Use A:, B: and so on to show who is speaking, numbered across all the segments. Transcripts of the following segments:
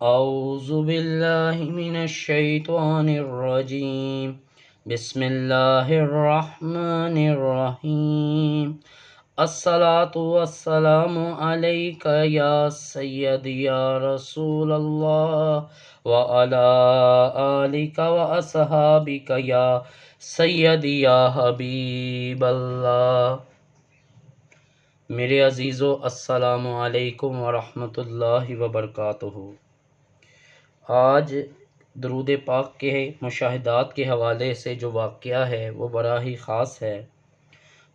A: اعوذ باللہ من الشیطان الرجیم بسم اللہ الرحمن الرحیم الصلاة والسلام علیک یا سیدی یا رسول اللہ وعلی آلک واصحابک یا سیدی یا حبیب اللہ۔ میرے عزیزو، السلام علیکم ورحمۃ اللہ وبرکاتہ۔ آج درود پاک کے مشاہدات کے حوالے سے جو واقعہ ہے وہ بڑا ہی خاص ہے۔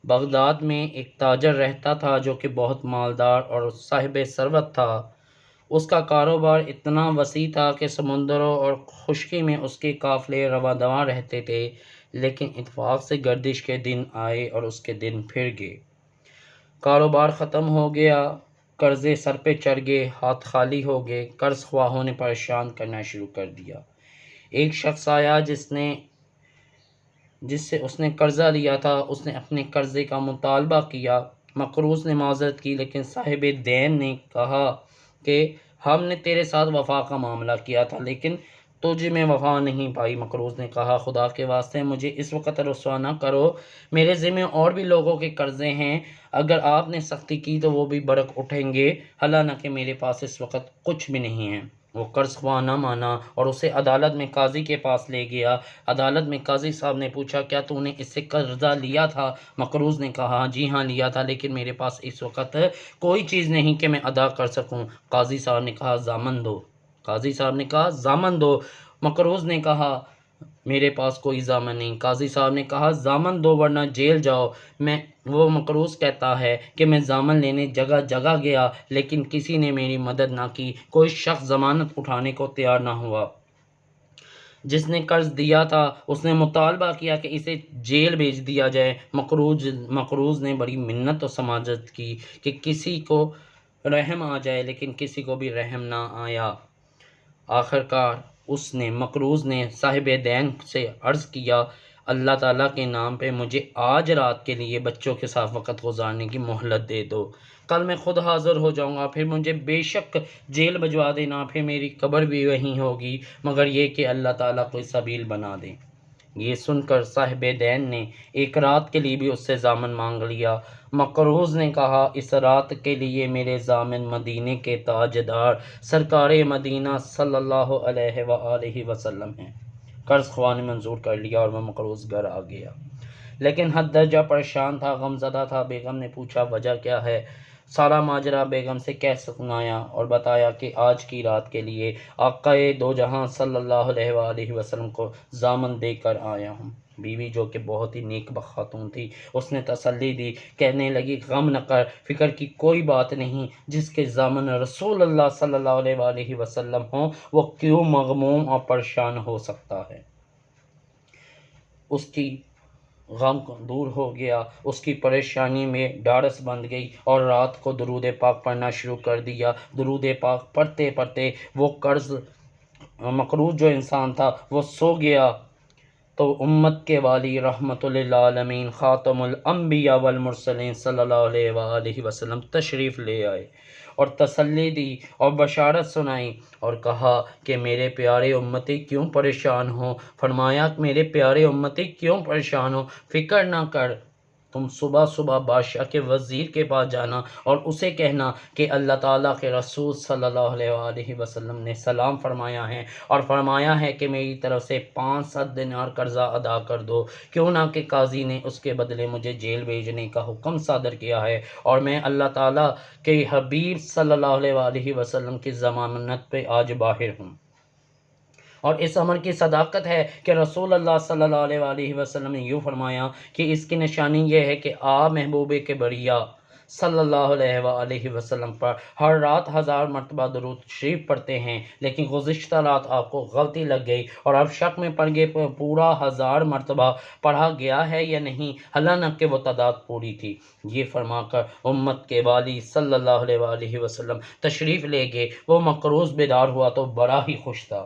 A: بغداد میں ایک تاجر رہتا تھا جو کہ بہت مالدار اور صاحب ثروت تھا۔ اس کا کاروبار اتنا وسیع تھا کہ سمندروں اور خشکی میں اس کے قافلے رواں دواں رہتے تھے، لیکن اتفاق سے گردش کے دن آئے اور اس کے دن پھر گئے۔ کاروبار ختم ہو گیا، قرضے سر پہ چڑھ گئے، ہاتھ خالی ہو گئے۔ قرض خواہوں نے پریشان کرنا شروع کر دیا۔ ایک شخص آیا جس سے اس نے قرضہ لیا تھا۔ اس نے اپنے قرضے کا مطالبہ کیا۔ مقروض نے معذرت کی، لیکن صاحب دین نے کہا کہ ہم نے تیرے ساتھ وفا کا معاملہ کیا تھا، لیکن تجھ میں وفا نہیں پائی۔ مقروض نے کہا خدا کے واسطے مجھے اس وقت رسوا نہ کرو، میرے ذمہ اور بھی لوگوں کے قرضے ہیں، اگر آپ نے سختی کی تو وہ بھی برق اٹھیں گے، حالانکہ میرے پاس اس وقت کچھ بھی نہیں ہے۔ وہ قرض خواہ نہ مانا اور اسے عدالت میں قاضی کے پاس لے گیا۔ عدالت میں قاضی صاحب نے پوچھا کیا تو نے اس سے قرضہ لیا تھا؟ مقروض نے کہا جی ہاں لیا تھا، لیکن میرے پاس اس وقت کوئی چیز نہیں کہ میں ادا کر سکوں۔ قاضی صاحب نے کہا ضامن دو۔ ضامن دو۔ مقروض نے کہا میرے پاس کوئی ضامن نہیں۔ قاضی صاحب نے کہا ضامن دو ورنہ جیل جاؤ۔ وہ مقروض کہتا ہے کہ میں ضامن لینے جگہ جگہ گیا، لیکن کسی نے میری مدد نہ کی، کوئی شخص ضمانت اٹھانے کو تیار نہ ہوا۔ جس نے قرض دیا تھا اس نے مطالبہ کیا کہ اسے جیل بھیج دیا جائے۔ مقروض نے بڑی منت و سماجت کی کہ کسی کو رحم آ جائے، لیکن کسی کو بھی رحم نہ آیا۔ آخرکار مقروض نے صاحب دین سے عرض کیا اللہ تعالیٰ کے نام پہ مجھے آج رات کے لیے بچوں کے ساتھ وقت گزارنے کی مہلت دے دو، کل میں خود حاضر ہو جاؤں گا، پھر مجھے بے شک جیل بھجوا دینا، پھر میری قبر بھی وہیں ہوگی، مگر یہ کہ اللہ تعالیٰ کوئی سبیل بنا دے۔ یہ سن کر صاحب دین نے ایک رات کے لیے بھی اس سے ضامن مانگ لیا۔ مقروض نے کہا اس رات کے لیے میرے ضامن مدینے کے تاجدار سرکار مدینہ صلی اللہ علیہ وآلہ وسلم ہیں۔ قرض خواہ نے منظور کر لیا اور وہ مقروض گھر آ گیا، لیکن حد درجہ پریشان تھا، غم زدہ تھا۔ بیگم نے پوچھا وجہ کیا ہے؟ سارا ماجرا بیگم سے کہہ سنایا اور بتایا کہ آج کی رات کے لیے آقا دو جہاں صلی اللہ علیہ وآلہ وسلم کو ضامن دے کر آیا ہوں۔ بیوی جو کہ بہت ہی نیک بخت خاتون تھی، اس نے تسلی دی، کہنے لگی غم نہ کر، فکر کی کوئی بات نہیں، جس کے ضامن رسول اللہ صلی اللہ علیہ وآلہ وسلم ہوں وہ کیوں مغموم اور پریشان ہو سکتا ہے۔ اس کی غم دور ہو گیا، اس کی پریشانی میں ڈھارس بندھ گئی اور رات کو درود پاک پڑھنا شروع کر دیا۔ درود پاک پڑھتے پڑھتے وہ مقروض جو انسان تھا وہ سو گیا، تو امت کے والی رحمت للعالمین خاتم الانبیاء والمرسلین صلی اللہ علیہ وآلہ وسلم تشریف لے آئے اور تسلی دی اور بشارت سنائی اور کہا کہ میرے پیارے امتی کیوں پریشان ہو؟ فرمایا میرے پیارے امتی کیوں پریشان ہو؟ فکر نہ کر، تم صبح صبح بادشاہ کے وزیر کے پاس جانا اور اسے کہنا کہ اللہ تعالیٰ کے رسول صلی اللہ علیہ وآلہ وسلم نے سلام فرمایا ہے اور فرمایا ہے کہ میری طرف سے 500 دینار قرضہ ادا کر دو، کیوں نہ کہ قاضی نے اس کے بدلے مجھے جیل بھیجنے کا حکم صادر کیا ہے اور میں اللہ تعالیٰ کے حبیب صلی اللہ علیہ وآلہ وسلم کی ضمانت پہ آج باہر ہوں۔ اور اس امر کی صداقت ہے کہ رسول اللہ صلی اللہ علیہ وآلہ وسلم نے یوں فرمایا کہ اس کی نشانی یہ ہے کہ آپ محبوب کے بڑیا صلی اللہ علیہ وآلہ وسلم پر ہر رات 1000 مرتبہ درود شریف پڑھتے ہیں، لیکن گزشتہ رات آپ کو غلطی لگ گئی اور آپ شک میں پڑ گئے پورا 1000 مرتبہ پڑھا گیا ہے یا نہیں، حالانکہ وہ تعداد پوری تھی۔ یہ فرما کر امت کے والی صلی اللہ علیہ وآلہ وسلم تشریف لے گئے۔ وہ مقروض بیدار ہوا تو بڑا ہی خوش تھا۔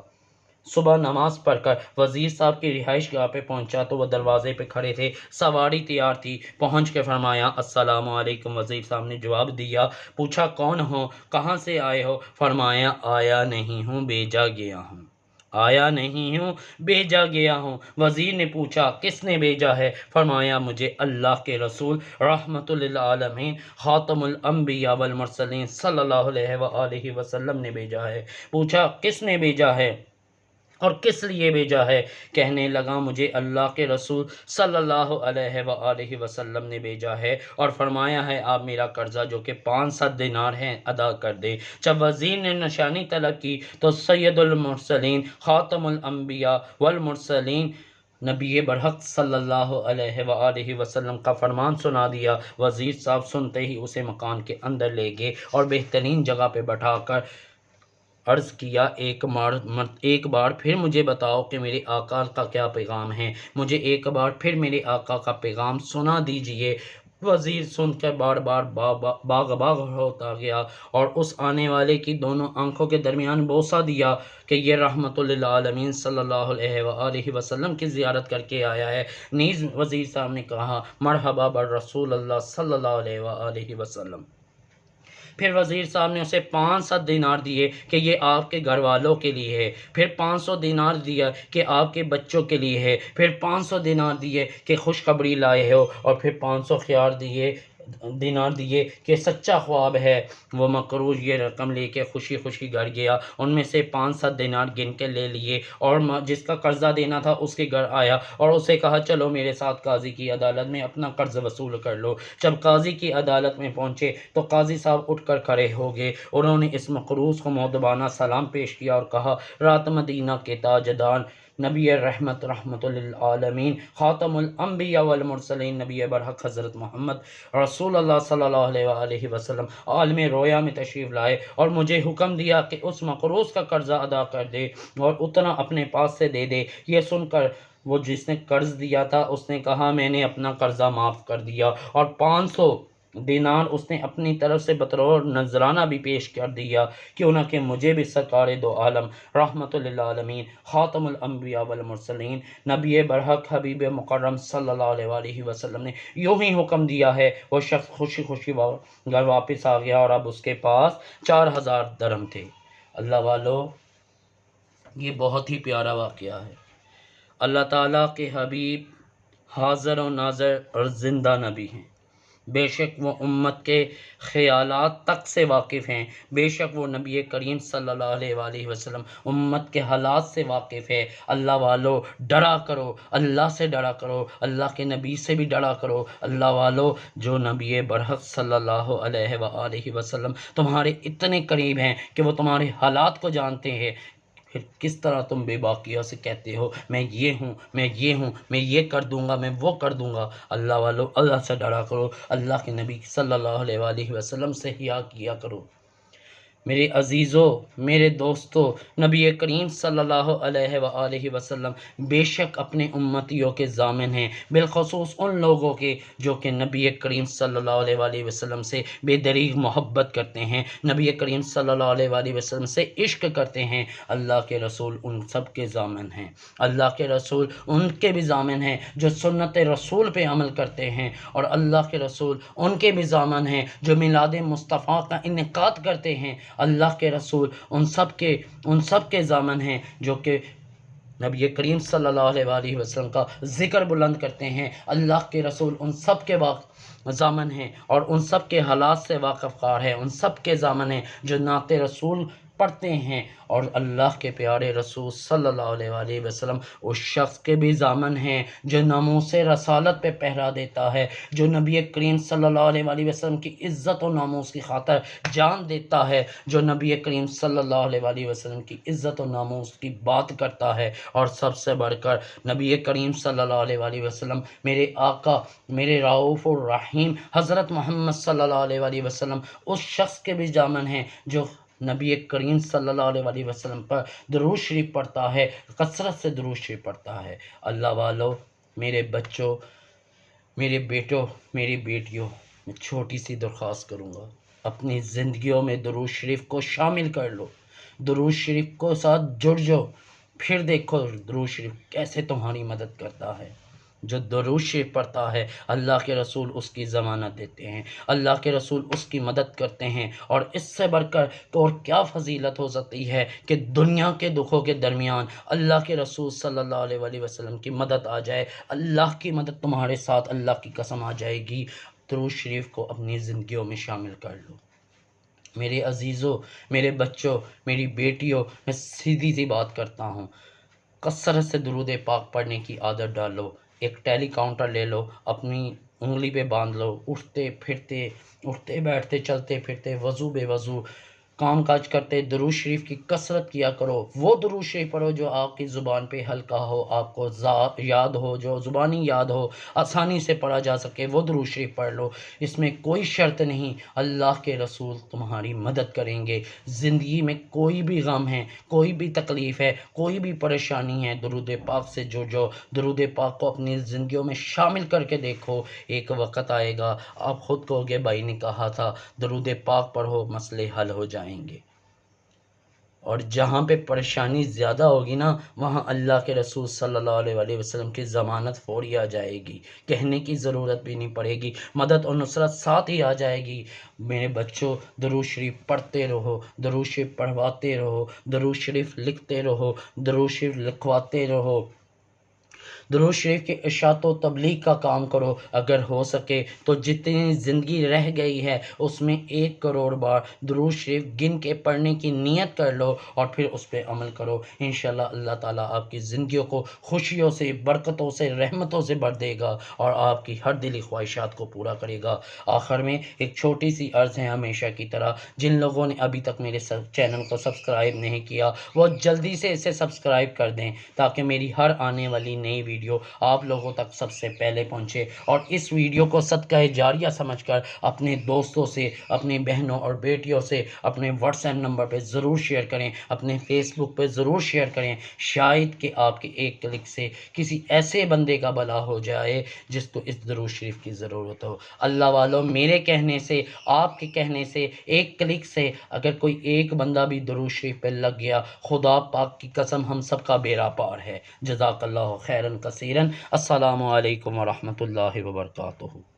A: صبح نماز پڑھ کر وزیر صاحب کی رہائش گاہ پہ پہنچا تو وہ دروازے پہ کھڑے تھے، سواری تیار تھی۔ پہنچ کے فرمایا السلام علیکم۔ وزیر صاحب نے جواب دیا۔ پوچھا کون ہو، کہاں سے آئے ہو؟ فرمایا آیا نہیں ہوں، بھیجا گیا ہوں، آیا نہیں ہوں، بھیجا گیا ہوں۔ وزیر نے پوچھا کس نے بھیجا ہے؟ فرمایا مجھے اللہ کے رسول رحمت للعالمین خاتم الانبیاء والمرسلین صلی اللہ علیہ وآلہ وسلم نے بھیجا ہے۔ پوچھا کس نے بھیجا ہے اور کس لیے بھیجا ہے؟ کہنے لگا مجھے اللہ کے رسول صلی اللہ علیہ وآلہ وسلم نے بھیجا ہے اور فرمایا ہے آپ میرا قرضہ جو کہ 500 دینار ہے ادا کر دے۔ جب وزیر نے نشانی طلب کی تو سید المرسلین خاتم الانبیاء والمرسلین نبی برحق صلی اللہ علیہ وآلہ وسلم کا فرمان سنا دیا۔ وزیر صاحب سنتے ہی اسے مکان کے اندر لے گئے اور بہترین جگہ پہ بٹھا کر عرض کیا ایک بار پھر مجھے بتاؤ کہ میرے آقا کا کیا پیغام ہے، مجھے ایک بار پھر میرے آقا کا پیغام سنا دیجئے۔ وزیر سن کر بار بار باغ ہوتا گیا اور اس آنے والے کی دونوں آنکھوں کے درمیان بوسہ دیا کہ یہ رحمت للعالمین صلی اللہ علیہ وآلہ وسلم کی زیارت کر کے آیا ہے۔ نیز وزیر صاحب نے کہا مرحبا بالرسول اللہ صلی اللہ علیہ وآلہ وسلم۔ پھر وزیر صاحب نے اسے 500 دینار دیے کہ یہ آپ کے گھر والوں کے لیے ہے، پھر 500 دینار دیا کہ آپ کے بچوں کے لیے ہے، پھر 500 دینار دیے کہ خوشخبری لائے ہو، اور پھر 500 دینار دیے کہ سچا خواب ہے۔ وہ مقروض یہ رقم لے کے خوشی خوشی گھر گیا، ان میں سے 500 دینار گن کے لے لیے اور جس کا قرضہ دینا تھا اس کے گھر آیا اور اسے کہا چلو میرے ساتھ قاضی کی عدالت میں اپنا قرض وصول کر لو۔ جب قاضی کی عدالت میں پہنچے تو قاضی صاحب اٹھ کر کھڑے ہو گئے، انہوں نے اس مقروض کو مؤدبانہ سلام پیش کیا اور کہا رات مدینہ کے تاجدار نبی رحمت للعالمین خاتم الانبیاء والمرسلین نبی برحق حضرت محمد رسول اللہ صلی اللہ علیہ وآلہ وسلم عالم رویا میں تشریف لائے اور مجھے حکم دیا کہ اس مقروض کا قرضہ ادا کر دے اور اتنا اپنے پاس سے دے دے۔ یہ سن کر وہ جس نے قرض دیا تھا اس نے کہا میں نے اپنا قرضہ معاف کر دیا، اور 500 دینار اس نے اپنی طرف سے بطور نذرانہ بھی پیش کر دیا، کیوں نہ کہ مجھے بھی سرکار دو عالم رحمت للعالمین خاتم الانبیاء والمرسلین نبی برحق حبیب مکرم صلی اللہ علیہ وآلہ وسلم نے یوں ہی حکم دیا ہے۔ وہ شخص خوشی خوشی گھر واپس آ گیا اور اب اس کے پاس 4000 درہم تھے۔ اللہ والو، یہ بہت ہی پیارا واقعہ ہے۔ اللہ تعالیٰ کے حبیب حاضر و ناظر اور زندہ نبی ہیں، بے شک وہ امت کے خیالات تک سے واقف ہیں، بے شک وہ نبی کریم صلی اللہ علیہ وآلہ وسلم امت کے حالات سے واقف ہے۔ اللہ والو ڈرا کرو، اللہ سے ڈرا کرو، اللہ کے نبی سے بھی ڈرا کرو۔ اللہ والو، جو نبی برحق صلی اللہ علیہ وآلہ وسلم تمہارے اتنے قریب ہیں کہ وہ تمہارے حالات کو جانتے ہیں، پھر کس طرح تم بے باکیوں سے کہتے ہو میں یہ ہوں، میں یہ ہوں، میں یہ کر دوں گا، میں وہ کر دوں گا۔ اللہ والو اللہ سے ڈرا کرو، اللہ کے نبی صلی اللہ علیہ وآلہ وسلم سے حیا کیا کرو۔ میرے عزیزو، میرے دوستو، نبی کریم صلی اللہ علیہ وآلہ وسلم بے شک اپنے امتیوں کے ضامن ہیں، بالخصوص ان لوگوں کے جو کہ نبی کریم صلی اللہ علیہ وآلہ وسلم سے بے دریغ محبت کرتے ہیں، نبی کریم صلی اللہ علیہ وآلہ وسلم سے عشق کرتے ہیں۔ اللہ کے رسول ان سب کے ضامن ہیں، اللہ کے رسول ان کے بھی ضامن ہیں جو سنت رسول پہ عمل کرتے ہیں، اور اللہ کے رسول ان کے بھی ضامن ہیں جو میلاد مصطفیٰ کا انعقاد کرتے ہیں۔ اللہ کے رسول ان سب کے ضامن ہیں جو کہ نبی کریم صلی اللہ علیہ وآلہ وسلم کا ذکر بلند کرتے ہیں۔ اللہ کے رسول ان سب کے ضامن ہیں اور ان سب کے حالات سے واقف کار ہے، ان سب کے ضامن ہیں جو نعت رسول پڑھتے ہیں، اور اللہ کے پیارے رسول صلی اللہ علیہ وآلہ وسلم اس شخص کے بھی ضامن ہیں جو ناموس رسالت پہ پہرا دیتا ہے، جو نبی کریم صلی اللہ علیہ وآلہ وسلم کی عزت و ناموس کی خاطر جان دیتا ہے، جو نبی کریم صلی اللہ علیہ وآلہ وسلم کی عزت و ناموس کی بات کرتا ہے، اور سب سے بڑھ کر نبی کریم صلی اللہ علیہ وآلہ وسلم میرے آقا، میرے رؤوف الرحیم حضرت محمد صلی اللہ علیہ وآلہ وسلم اس شخص کے بھی ضامن ہیں جو نبی کریم صلی اللہ علیہ وآلہ وسلم پر درود شریف پڑھتا ہے، کثرت سے درود شریف پڑھتا ہے۔ اللہ والو، میرے بچوں، میرے بیٹوں، میری بیٹیوں، میں چھوٹی سی درخواست کروں گا، اپنی زندگیوں میں درود شریف کو شامل کر لو، درود شریف کو ساتھ جڑ جاؤ، پھر دیکھو درود شریف کیسے تمہاری مدد کرتا ہے۔ جو درود شریف پڑھتا ہے اللہ کے رسول اس کی ضمانت دیتے ہیں، اللہ کے رسول اس کی مدد کرتے ہیں، اور اس سے بڑھ کر تو اور کیا فضیلت ہو سکتی ہے کہ دنیا کے دکھوں کے درمیان اللہ کے رسول صلی اللہ علیہ وآلہ وسلم کی مدد آ جائے، اللہ کی مدد تمہارے ساتھ اللہ کی قسم آ جائے گی۔ درود شریف کو اپنی زندگیوں میں شامل کر لو۔ میرے عزیزوں، میرے بچوں، میری بیٹیوں، میں سیدھی سی بات کرتا ہوں، کثرت سے درود پاک پڑھنے کی عادت ڈالو۔ ایک ٹیلی کاؤنٹر لے لو، اپنی انگلی پہ باندھ لو، اٹھتے بیٹھتے چلتے پھرتے وضو بے وضو کام کاج کرتے درود شریف کی کثرت کیا کرو۔ وہ درود شریف پڑھو جو آپ کی زبان پہ ہلکا ہو، آپ کو یاد ہو، جو زبانی یاد ہو، آسانی سے پڑھا جا سکے، وہ درود شریف پڑھ لو۔ اس میں کوئی شرط نہیں، اللہ کے رسول تمہاری مدد کریں گے۔ زندگی میں کوئی بھی غم ہے، کوئی بھی تکلیف ہے، کوئی بھی پریشانی ہے، درود پاک سے جو درود پاک کو اپنی زندگیوں میں شامل کر کے دیکھو، ایک وقت آئے گا آپ خود کہو گے بھائی نے کہا تھا درود پاک پڑھو مسئلے حل ہو جائیں گے۔ اور جہاں پہ پریشانی زیادہ ہوگی نا، وہاں اللہ کے رسول صلی اللہ علیہ وآلہ وسلم کی ضمانت فوری آ جائے گی، کہنے کی ضرورت بھی نہیں پڑے گی، مدد اور نصرت ساتھ ہی آ جائے گی۔ میرے بچوں، درود شریف پڑھتے رہو، درود شریف پڑھواتے رہو، درود شریف لکھتے رہو، درود شریف لکھواتے رہو، درود شریف کی اشاعت و تبلیغ کا کام کرو۔ اگر ہو سکے تو جتنی زندگی رہ گئی ہے اس میں 1 کروڑ بار درود شریف گن کے پڑھنے کی نیت کر لو، اور پھر اس پہ عمل کرو۔ انشاءاللہ اللہ تعالیٰ آپ کی زندگیوں کو خوشیوں سے، برکتوں سے، رحمتوں سے بھر دے گا، اور آپ کی ہر دلی خواہشات کو پورا کرے گا۔ آخر میں ایک چھوٹی سی عرض ہے ہمیشہ کی طرح، جن لوگوں نے ابھی تک میرے چینل کو سبسکرائب نہیں کیا وہ جلدی سے اسے سبسکرائب کر دیں، تاکہ میری ہر آنے والی نئی ویڈیو آپ لوگوں تک سب سے پہلے پہنچے۔ اور اس ویڈیو کو صدقہ جاریہ سمجھ کر اپنے دوستوں سے، اپنی بہنوں اور بیٹیوں سے اپنے واٹس ایپ نمبر پہ ضرور شیئر کریں، اپنے فیس بک پہ ضرور شیئر کریں، شاید کہ آپ کے ایک کلک سے کسی ایسے بندے کا بھلا ہو جائے جس کو اس درود شریف کی ضرورت ہو۔ اللہ والوں، میرے کہنے سے، آپ کے کہنے سے، ایک کلک سے اگر کوئی ایک بندہ بھی درود شریف پہ لگ گیا، خدا پاک کی قسم ہم سب کا بیڑا پار ہے۔ جزاک اللہ خیرن کثیرن۔ السلام علیکم ورحمۃ اللہ وبرکاتہ۔